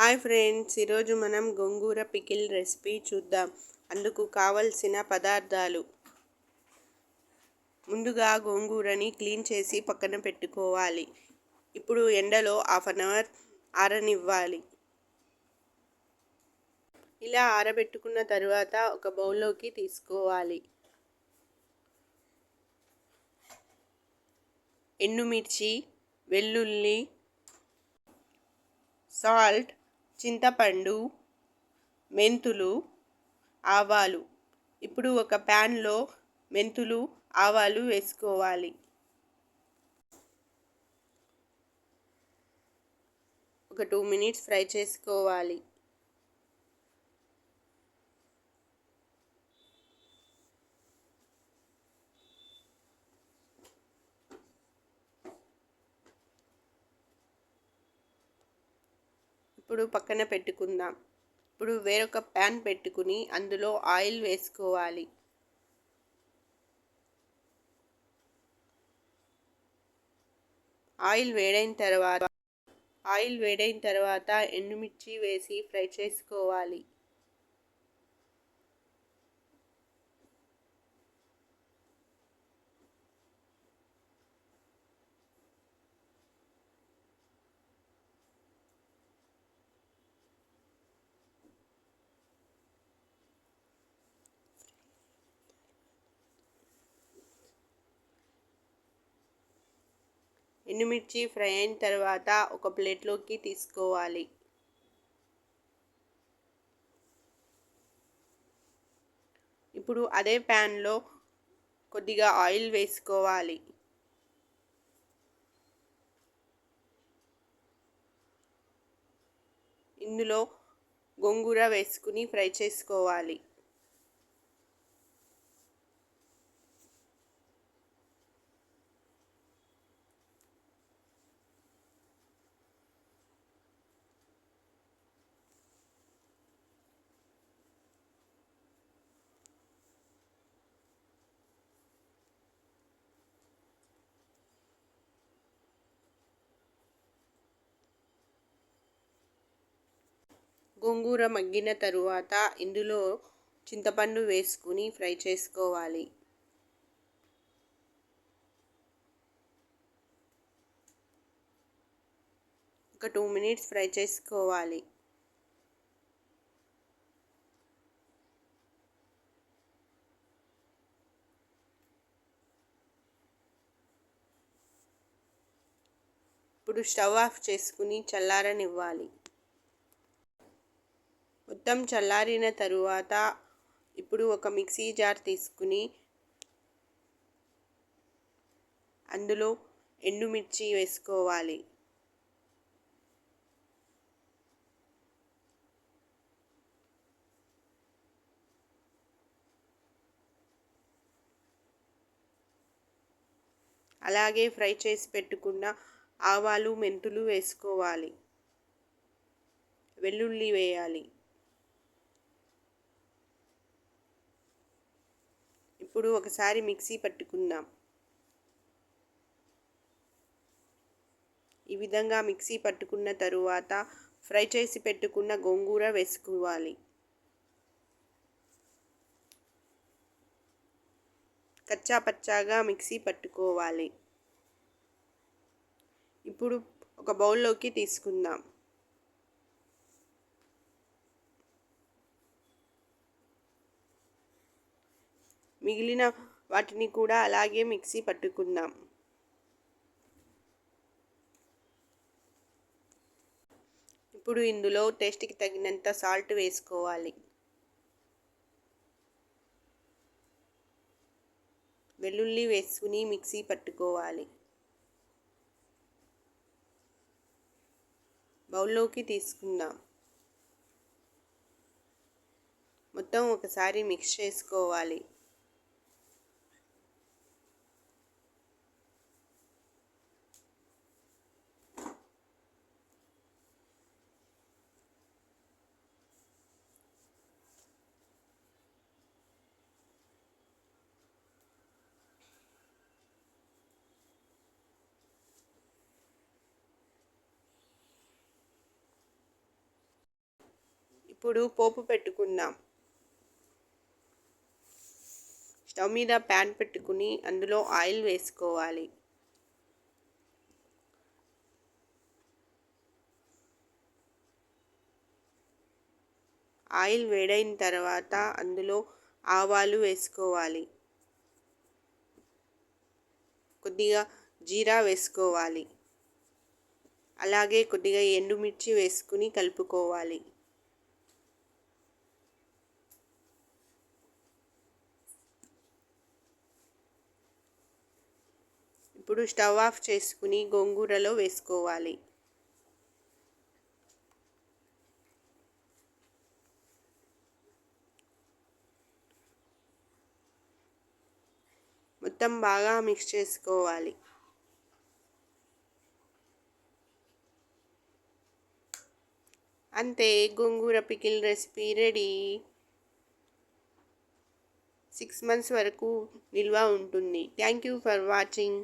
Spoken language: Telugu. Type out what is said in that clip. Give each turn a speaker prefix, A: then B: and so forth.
A: హాయ్ ఫ్రెండ్స్, ఈరోజు మనం గోంగూర పికిల్ రెసిపీ చూద్దాం. అందుకు కావలసిన పదార్థాలు: ముందుగా గోంగూరని క్లీన్ చేసి పక్కన పెట్టుకోవాలి. ఇప్పుడు ఎండలో 1/2 అవర్ ఆరనివ్వాలి. ఇలా ఆరబెట్టుకున్న తరువాత ఒక బౌల్లోకి తీసుకోవాలి. ఎండుమిర్చి, వెల్లుల్లి, సాల్ట్, చింతపండు, మెంతులు, ఆవాలు. ఇప్పుడు ఒక ప్యాన్లో మెంతులు, ఆవాలు వేసుకోవాలి. ఒక 2 మినిట్స్ ఫ్రై చేసుకోవాలి. ఇప్పుడు పక్కన పెట్టుకుందాం. ఇప్పుడు వేరొక ప్యాన్ పెట్టుకుని అందులో ఆయిల్ వేసుకోవాలి. ఆయిల్ వేడైన తర్వాత ఎండుమిర్చి వేసి ఫ్రై చేసుకోవాలి. ఎండుమిర్చి ఫ్రై అయిన తర్వాత ఒక ప్లేట్లోకి తీసుకోవాలి. ఇప్పుడు అదే ప్యాన్లో కొద్దిగా ఆయిల్ వేసుకోవాలి. ఇందులో గోంగూర వేసుకుని ఫ్రై చేసుకోవాలి. గోంగూర మగ్గిన తరువాత ఇందులో చింతపండు వేసుకుని ఫ్రై చేసుకోవాలి. ఒక 2 మినిట్స్ ఫ్రై చేసుకోవాలి. ఇప్పుడు స్టవ్ ఆఫ్ చేసుకుని చల్లారనివ్వాలి. మొత్తం చల్లారిన తరువాత ఇప్పుడు ఒక మిక్సీ జార్ తీసుకుని అందులో ఎండుమిర్చి వేసుకోవాలి. అలాగే ఫ్రై చేసి పెట్టుకున్న ఆవాలు, మెంతులు వేసుకోవాలి. వెల్లుల్లి వేయాలి. ఇప్పుడు ఒకసారి మిక్సీ పట్టుకుందాం. ఈ విధంగా మిక్సీ పట్టుకున్న తరువాత ఫ్రై చేసి పెట్టుకున్న గోంగూర వేసుకోవాలి. కచ్చా పచ్చాగా మిక్సీ పట్టుకోవాలి. ఇప్పుడు ఒక బౌల్లోకి తీసుకుందాం. మిగిలిన వాటిని కూడా అలాగే మిక్సీ పట్టుకుందాం. ఇప్పుడు ఇందులో టేస్ట్కి తగినంత సాల్ట్ వేసుకోవాలి. వెల్లుల్లి వేసుకుని మిక్సీ పట్టుకోవాలి. బౌల్లోకి తీసుకుందాం. మొత్తం ఒకసారి మిక్స్ చేసుకోవాలి. ఇప్పుడు పోపు పెట్టుకుందాం. స్టవ్ మీద ప్యాన్ పెట్టుకుని అందులో ఆయిల్ వేసుకోవాలి. ఆయిల్ వేడైన తర్వాత అందులో ఆవాలు వేసుకోవాలి. కొద్దిగా జీరా వేసుకోవాలి. అలాగే కొద్దిగా ఎండుమిర్చి వేసుకుని కలుపుకోవాలి. ఇప్పుడు స్టవ్ ఆఫ్ చేసుకుని గోంగూరలో వేసుకోవాలి. మొత్తం బాగా మిక్స్ చేసుకోవాలి. అంతే, గోంగూర పికిల్ రెసిపీ రెడీ. 6 months వరకు నిల్వ ఉంటుంది. Thank you for watching.